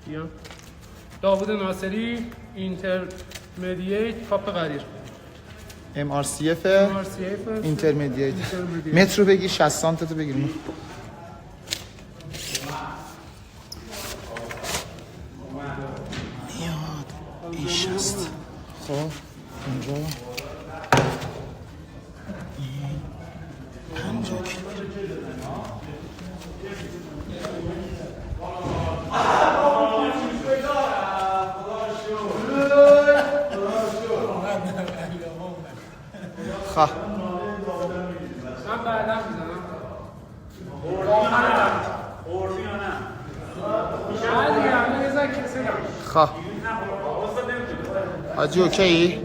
بیا. داوود ناصری اینترمدییت کاپ قریر. MRCF اینترمدییت. متر رو بگیر 60 سانت تو بگیر. این 60. خب اینجا این 50 کیلو. خب من بعدم میزنم. خب حاجی اوکی؟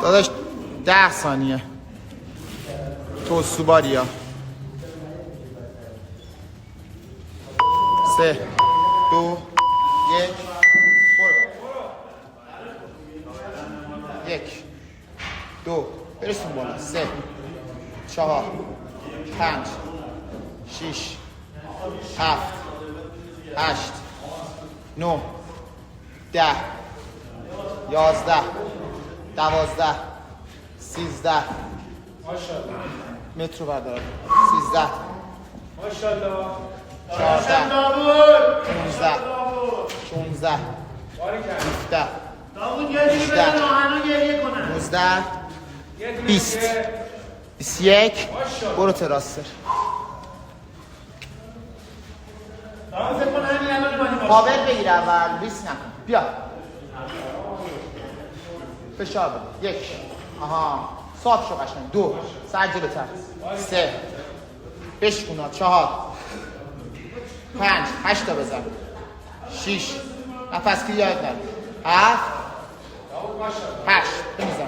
داداش 10 ثانیه تو سوباریا 3 2 1 1 2 برسون بالا 3 4 5 6 7 8 9 10 11 12 13 متر بردارم 13 ماشاءالله 14 15 16 17 19 20 21 برو تراستر پاور بگیر اول ریس نکن بیا فشار بده 1 آها صاف شو قشنگ 2 سر جلوتر 3 بشکونا 4 5 8 تا بزن 6 نفس که یاد نره 7 8 بمیزن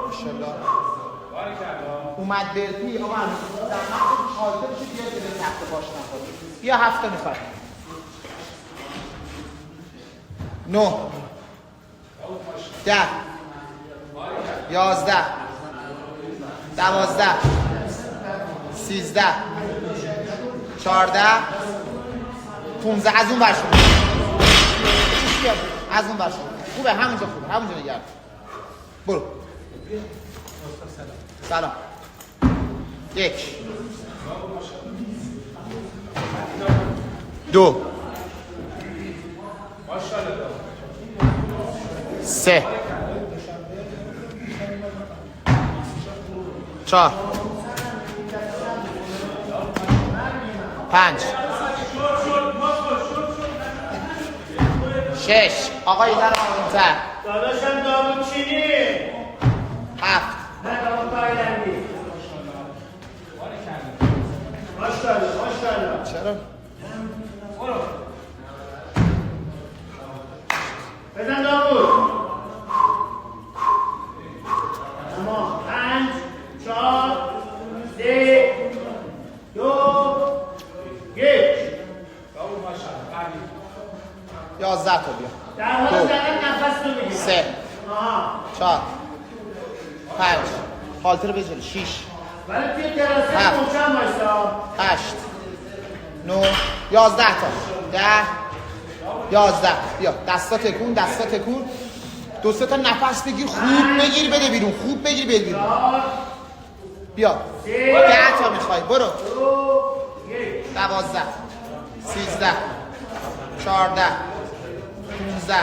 ماشاءالله اومد برپی آقا همین زمان حاضر شد بیاد به تخت باش نخواد بیا 7 تا میخواد 9 10 11 12 13 14 15 از اون برشون از اون برشون خوبه همونجا خوبه همونجا نگرد برو سلام 1 2 3 4 5 6 آقا یه در آمونتر داداشم داوود چینی 7 نه داوود تایلندی ماشاءالله چرا؟ بزن داوود تمام 5 4 3 2 1 11 تا بیا در حال زدن نفس رو بگیر 3 4 5 حالتر بذاری 6 ولی توی تراسه محکم باشتا 8 9 11 تا 10 11 بیا دستا تکون دستا تکون 2 تا نفس بگیر خوب بگیر بده بیرون خوب بگیر بده بیرون بیا 10 تا میخوای برو 12 13 14 15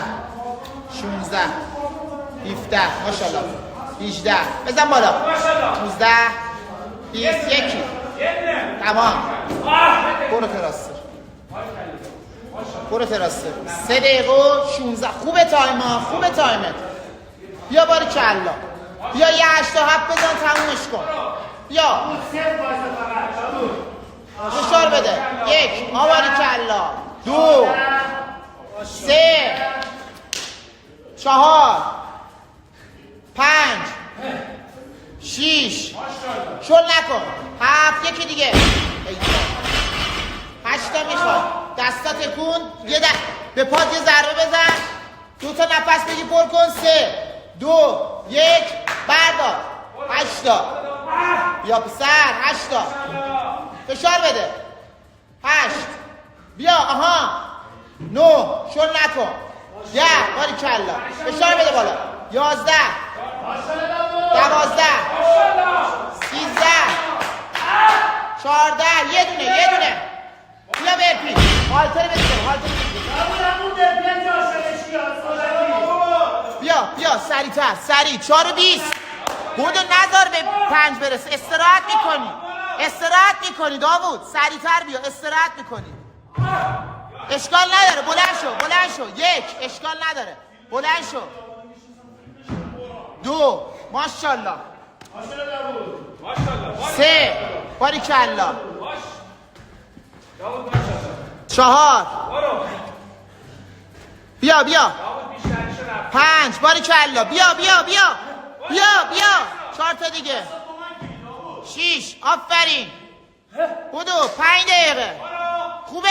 16 17 ماشاءالله 18 بزن بالا 19 21 تمام برو تراستر برو تراستر 3 دقیقه و 16 خوبه تایما خوبه تایمت بیا باری کلا بیا یه 8 تا 7 بزن تمومش کن بیا فشار بده 1 آواری کلا 2 3 4 5 6 شل نکن 7 یکی دیگه 8 تا میخواد دستا تکون یه به پات یه ضربه بزن 2 تا نفس بگی پر کن 3 2 1 بردار 8 تا بیا پسر 8 تا فشار بده 8 بیا آها 9 شل نکن 10 باریکلا فشار بده بالا 11 12 13 14 یه دونه بیا برپی هالتر بزن بیا سریعتر سریع 4 و 20 بودو نذار به 5 برسه استراحت میکنی داوود سریعتر بیا استراحت میکنی اشکال نداره بلند شو 1 اشکال نداره بلند شو 2 ماشاءالله 3 باریکلا 4 بیا 5 باریکلا بیا 4 تا دیگه 6 آفرین بودو 5 دقیقه خوبه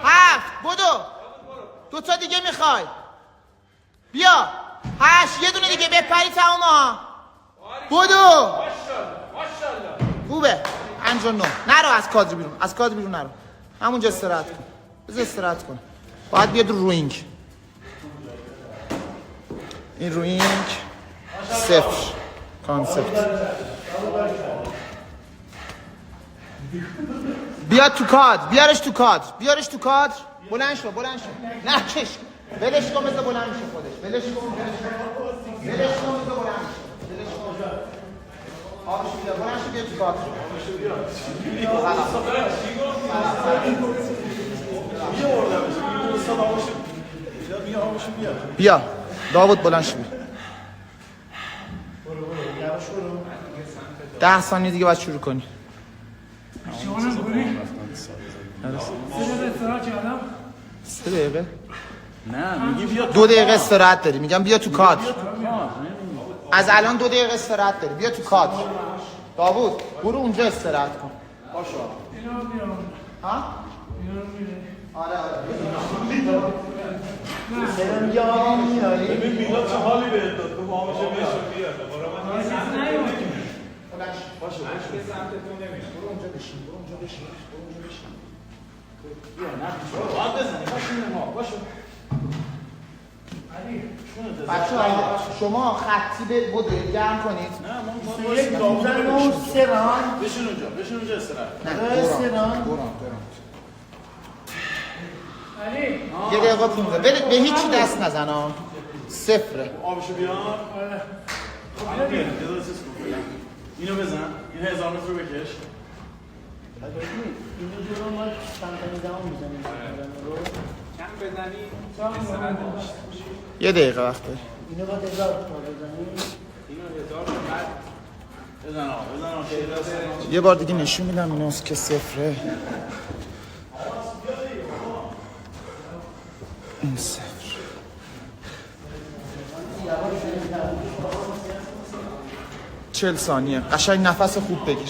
7 بودو 2 تا دیگه میخوای بیا 8 یه دونه دیگه بپری تمام ها بودو خوبه 59 نرو از کادر بیرون نرو همونجا استراحت کن بذار استراحت کن باید بیاد رو روینگ این روینگ 0 کانسپت بیاد تو کادر بیارش تو کادر بلند شو نه کش ولش کن بذار بلند میشه خودش ولش کن بذار بلند میشه آبش بیا بلند شو بیا تو کادر بیا داوود بلند شو 10 ثانیه دیگه باید شروع کنی سه دقیقه؟ نه میگی بیا 2 دقیقه استراحت داری میگم بیا تو کادر از الان 2 دقیقه استراحت داری بیا تو کادر داوود برو اونجا استراحت کن ها؟ آره ببین میلاد چه حالی بهت داد تو با همشه بیاد باشه برو اونجا بشین بیا نه باید بزنی باشه بچه‌ها شما خطی به بوده گرم کنید نه ما بشین اونجا استراحت نه دوران یه دقیقه 15 به هیچی دست نزن ها 0 آبشو بیار اینو بزن این 1000 متر رو بکش یه دقیقه وقت داری اینو باید 1000 بزنی بزن یه بار دیگه نشون میدم اینو که 0 این 0 40 ثانیه قشنگ نفس خوب بگیر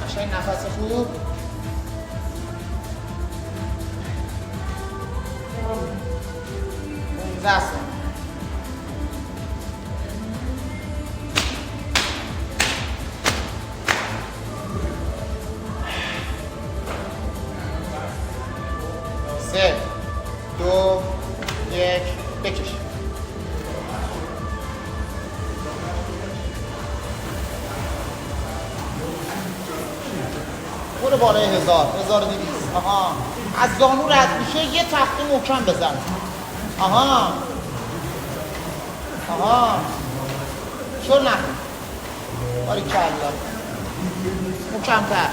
قشنگ نفس خوب زست سه 2 1 بکش برو بالای 1000 1200 آها از زانو رد میشه یه تخته محکم بزن آها شل نکن باریکلا محکم‌تر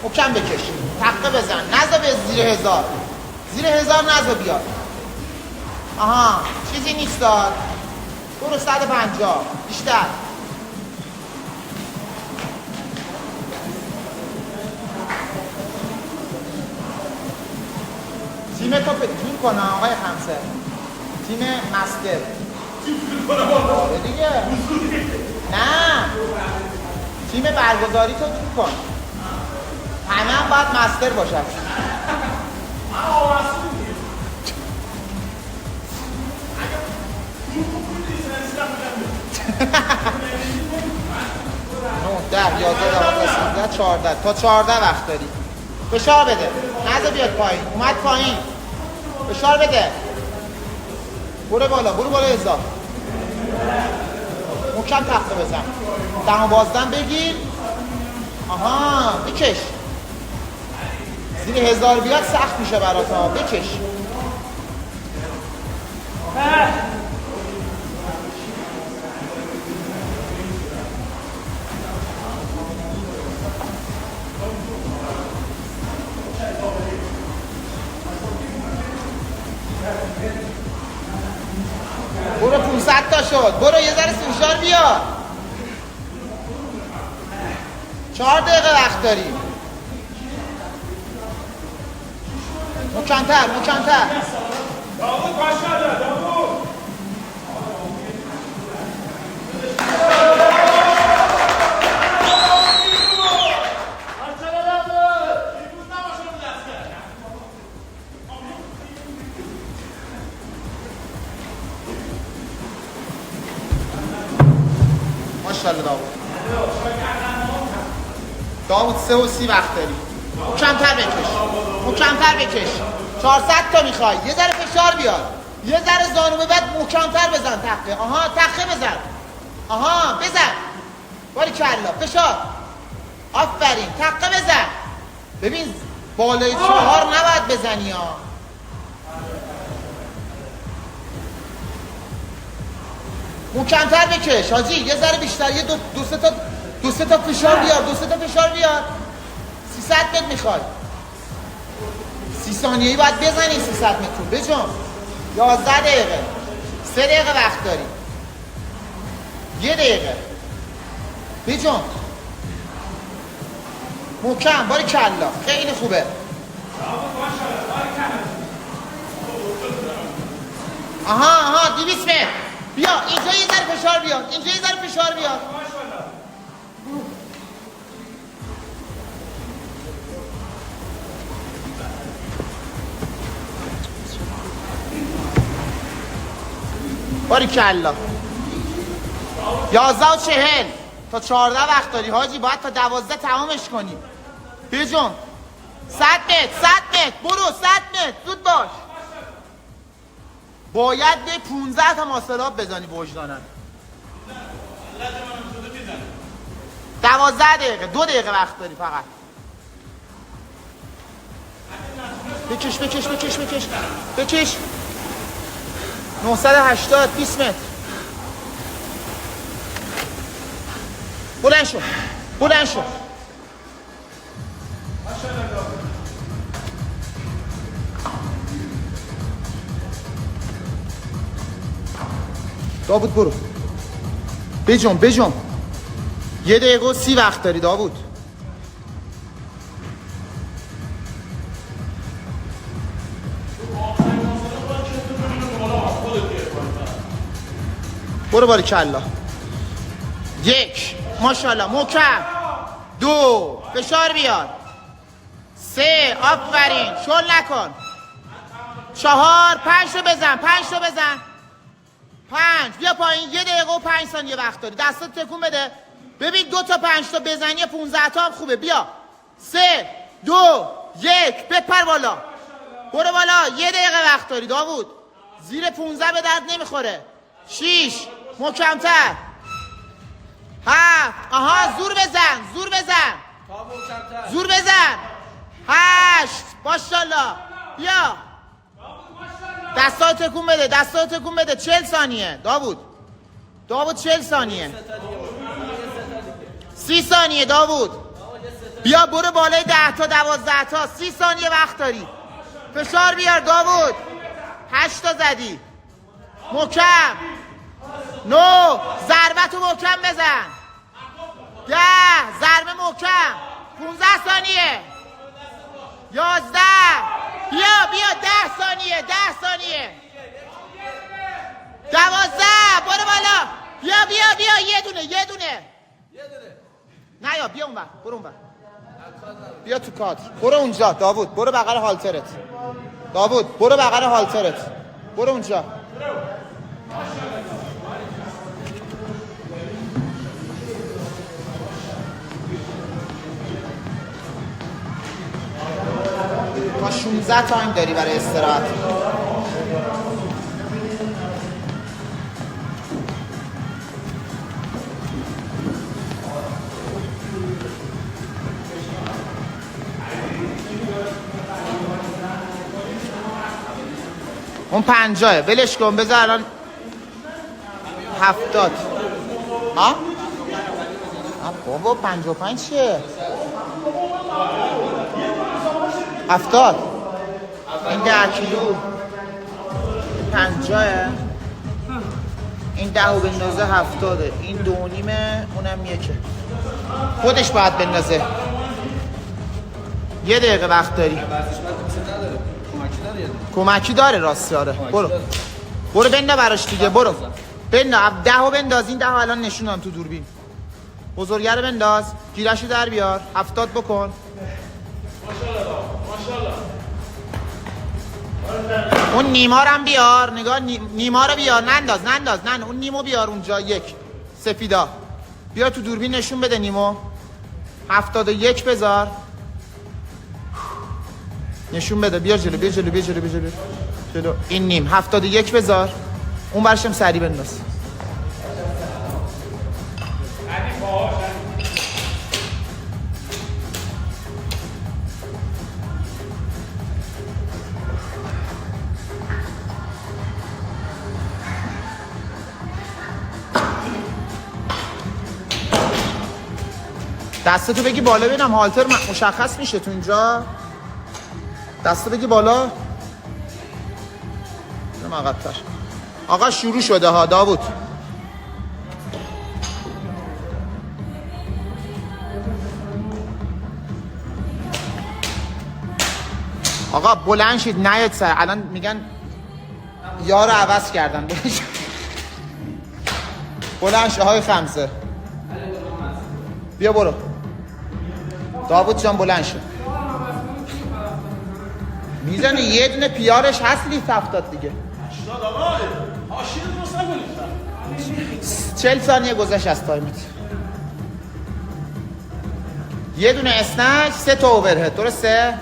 محکم بکش تقه بزن نزا به زیر 1000 زیر 1000 نزا بیاد آها چیزی نیست داد برو 150 بیشتر تیم تو تیم کنه آقای خمسه تیم مستر آره دیگه. نه تیم برگزاری تو تو کن، همه هم باید مستر باشد. نه 10 11 12 13 14 تا 14 وقت داری. فشار بده، نذار بیاد پایین. اومد پایین، فشار بده. برو بالا اضافه. محکم تخته بزن. دم و بازدم بگیر. آها بکش. زیر 1000 بیاد سخت میشه برات ها. بکش. برو 500 تا شد. برو یه ذره فشار بیار. 4 دقیقه وقت داری. مکانتر داوود ماشاءالله داوود. ماشاءالله داوود 3 و 30 وقت داری. محکمتر بکش. 400 تا میخوای. یه ذره فشار بیار. یه ذره زانو به بعد محکمتر بزن تقه. آها تقه بزن. آها بزن. باریکلا فشار. آفرین تقه بزن. ببین بالای 4 نباید بزنی ها. محکمتر بکش حاجی. یه ذره بیشتر. یه دو سه تا فشار بیار. 300 متر میخوای. 30 ثانیه‌ای باید بزنی 300 متر. بجام 11 دقیقه. 3 دقیقه وقت داری. 1 دقیقه. بجام محکم. باریکلا خیلی خوبه. آها 200 متر. بیا اینجا یه ذره فشار بیار. باریکلا 11 و 40 تا 14 وقت داری حاجی. باید تا 12 تمامش کنی. بجون 100 متر. برو 100 متر زود باش. باید به 15 تا ماسلاب بزنی بوجدانن. 12 دقیقه. 2 دقیقه وقت داری فقط. بکش 980 20 متر. بلند شو. داوود برو. بجم 1 دقیقه و 30 وقت داری داوود. برو باریکلا. 1 ماشاءالله محکم. 2 فشار بیار. 3 آفرین شل نکن. 4 5 رو بزن. 5 بیا پایین. 1 دقیقه و 5 ثانیه وقت داری. دستات تکون بده. ببین 2 تا 5 تا بزنی 15 تا هم خوبه. بیا 3 2 1 بپر بالا. برو بالا. 1 دقیقه وقت داری داوود. زیر 15 به درد نمیخوره. 6 محکمتر. 7 آها زور بزن. 8 ماشاءالله. بیا دستات تکون بده. 40 ثانیه داوود 40 ثانیه. 30 ثانیه داوود. بیا برو بالای 10 تا 12 تا. 30 ثانیه وقت داری. فشار بیار داوود. 8 تا زدی. محکم. 9 ضربتو محکم بزن. 10 ضربه محکم. 15 ثانیه. 11 بیا 10 ثانیه. 12 برو بالا. بیا یه دونه نه یا بیا اون بر برو اون بر بیا تو کادر برو اونجا داوود برو بغل هالترت برو اونجا ما 16 تایم داری برای استراحت. اون 50 ولش کن بذار الان 70. ها؟ بابا 55 چیه؟ 70 این 10 کیلو 50 این 10 و بندازه 70 این 2.5 اونم یکه خودش باید بندازه. یه دقیقه وقت داری. کمکی داره راستی آره. برو بنده براش دیگه برو بنده 10 و بنداز. این 10 الان نشونم تو دوربین. بزرگه رو بنداز گیرشو در بیار 70 بکن. اون نیما رو هم بیار. نگاه نیما رو بیار. ننداز اون نیمو بیار اونجا. یک سفیدا بیا تو دوربین نشون بده نیمو. 71 بذار نشون بده. بیا جلو این نیم 71 بذار. اون برشم سری بنداز. دستتو بگی بالا ببینم هالتر مشخص میشه تو اینجا. دستتو بگی بالا. برم عقب‌تر. آقا شروع شده ها داوود. آقا بلند شید نیاد سر. الان میگن یارو عوض کردن. بلند شید های خمسه. بیا برو داوود جان بلند شد. میزنه یه دونه پیارش هست لیست 70 دیگه. 80 آقا حاشیه درست نکنید. 40 ثانیه گذشت از تایمت. یه دونه اسنچ 3 تا اوورهد درسته؟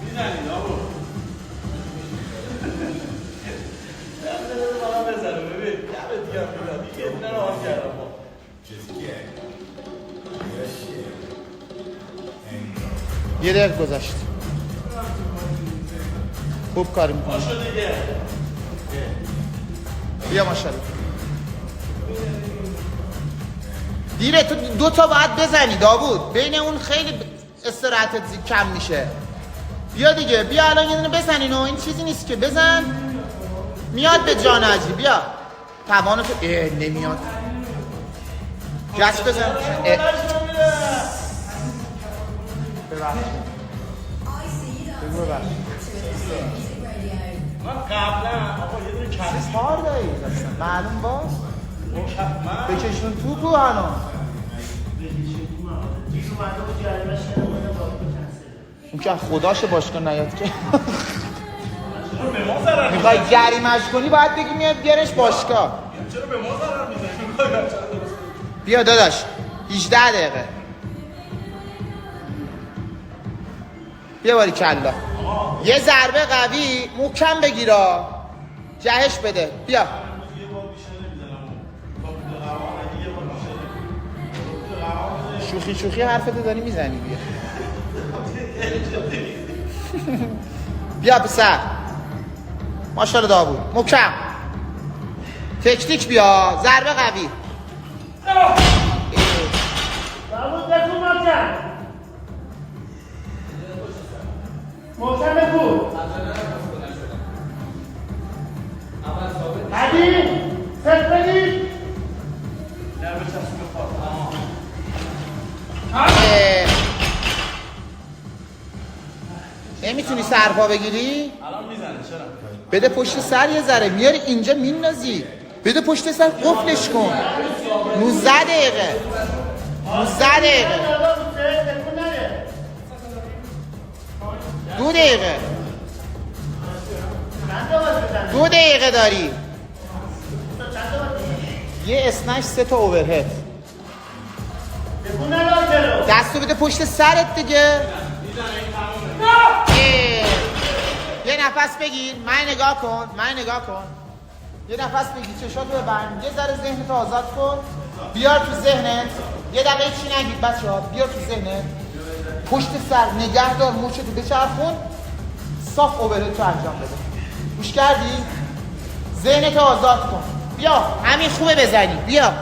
میزنید آقا. بزنه ببین دم دیگه میاد. یه دونه رو آن کردم. یه دقیقه گذشت. خوب کاری میکنی. باشو دیگه. بیا ماشاءالله. دیره تو 2 تا باید بزنی داوود. بین اون خیلی استراحتت کم میشه. بیا دیگه بیا الان یه دونه بزنین و این چیزی نیست که بزن. میاد به جان عجی. بیا توانتو نمیاد. جست بزن. من قبلا آقا یه دونه کلیس کار داری معلوم باز بکشون تو کو هنو اون که خداش باشگاه نیاد که میخوای جریمش کنی باید بگی میاد بیارش باشگاه. چرا به ما ضرر میزنی؟ بیا داداش 18 دقیقه. بیا باری کلا یه ضربه قوی محکم بگیرا جهش بده. بیا شوخی حرفتو داری میزنی. بیا بیا پسر ماشاءالله داوود محکم تکنیک. بیا ضربه قوی. داوود بکن محکم بکن. علی ست بگیر. نمیتونی سرپا بگیری؟ الان میزنه چرا؟ بده پشت سر یه ذره میاری اینجا میندازی. بده پشت سر قفلش کن. 19 دقیقه 19 دقیقه 2 دقیقه 2 دقیقه داری. یه اسنش 3 تا اوورهد. دستو بده پشت سرت دیگه. یه نفس بگیر. من نگاه کن. یه نفس بگیر. چشاتو ببند. یه ذره ذهنتو آزاد کن. بیار تو ذهنت. یه دقیقه چی نگید بچه‌ها. بیار تو ذهنت. پشت سر نگه دار. موچتو بچرخون. صاف اوورهد تو انجام بده. گوش کردی؟ ذهنتو آزاد کن. بیا همین خوبه بزنی. بیا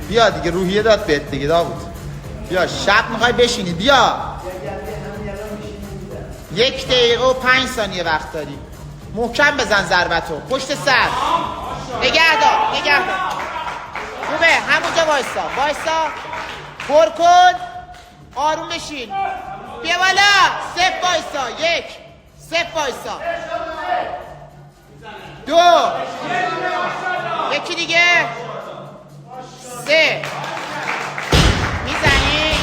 بیا دیگه روحیه داد بهت دیگه داوود. بیا شب میخوای بشینی. بیا 1 دقیقه و 5 ثانیه وقت داری. محکم بزن ضربتو پشت سر. نگه دار. خوبه همونجا وایسا. پر کن. آروم بشین. بیا بالا. صف وایسا. 1 صف وایسا. 2 یکی دیگه. 3 میزنی.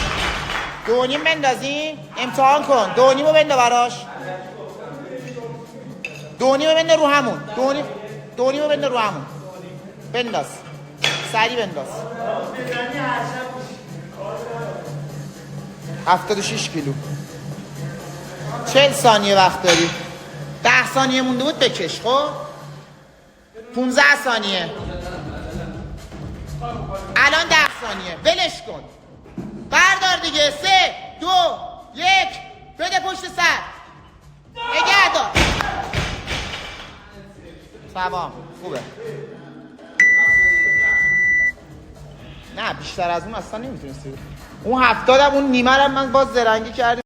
2.5 بندازی. امتحان کن. 2.5 بنده براش. 2.5 بنده رو همون. 2.5 بنده رو همون. بنداز. سری بنداز. 76 کیلو. 40 ثانیه وقت داری. 10 ثانیه مونده بود بکش. خب 15 ثانیه. الان 10 ثانیه. ولش کن. بردار دیگه. 3 2 1 بده پشت سر. نگه دار. تمام. خوبه. نه بیشتر از اون اصلا نمیتونستی. اون 70 هم اون نیمه رو من باز زرنگی کردم.